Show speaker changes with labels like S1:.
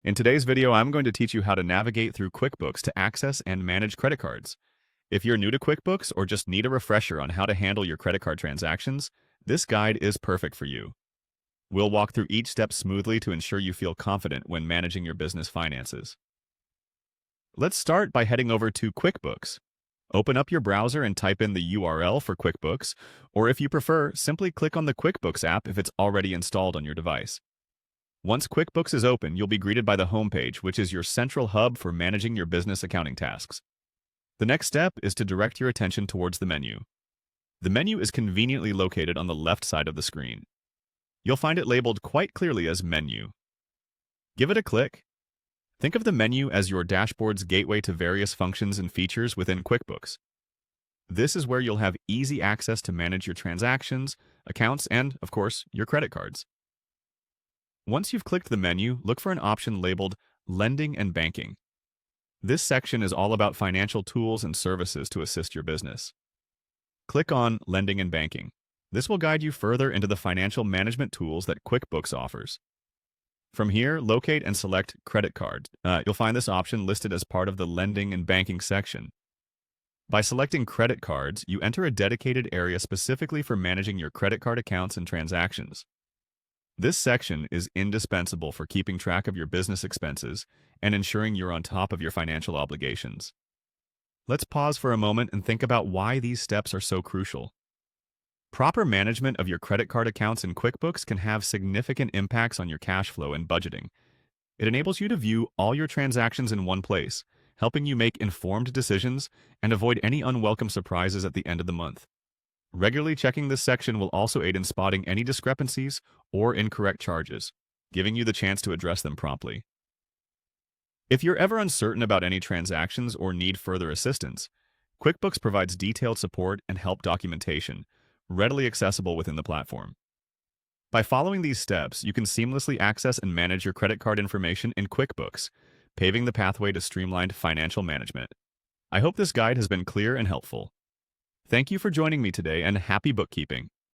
S1: In today's video, I'm going to teach you how to navigate through QuickBooks to access and manage credit cards. If you're new to QuickBooks or just need a refresher on how to handle your credit card transactions, this guide is perfect for you. We'll walk through each step smoothly to ensure you feel confident when managing your business finances. Let's start by heading over to QuickBooks. Open up your browser and type in the URL for QuickBooks, or if you prefer, simply click on the QuickBooks app if it's already installed on your device. Once QuickBooks is open, you'll be greeted by the homepage, which is your central hub for managing your business accounting tasks. The next step is to direct your attention towards the menu. The menu is conveniently located on the left side of the screen. You'll find it labeled quite clearly as Menu. Give it a click. Think of the menu as your dashboard's gateway to various functions and features within QuickBooks. This is where you'll have easy access to manage your transactions, accounts, and, of course, your credit cards. Once you've clicked the menu, look for an option labeled Lending and Banking. This section is all about financial tools and services to assist your business. Click on Lending and Banking. This will guide you further into the financial management tools that QuickBooks offers. From here, locate and select Credit Card. You'll find this option listed as part of the Lending and Banking section. By selecting Credit Cards, you enter a dedicated area specifically for managing your credit card accounts and transactions. This section is indispensable for keeping track of your business expenses and ensuring you're on top of your financial obligations. Let's pause for a moment and think about why these steps are so crucial. Proper management of your credit card accounts in QuickBooks can have significant impacts on your cash flow and budgeting. It enables you to view all your transactions in one place, helping you make informed decisions and avoid any unwelcome surprises at the end of the month. Regularly checking this section will also aid in spotting any discrepancies or incorrect charges, giving you the chance to address them promptly. If you're ever uncertain about any transactions or need further assistance, QuickBooks provides detailed support and help documentation, readily accessible within the platform. By following these steps, you can seamlessly access and manage your credit card information in QuickBooks, paving the pathway to streamlined financial management. I hope this guide has been clear and helpful. Thank you for joining me today, and happy bookkeeping.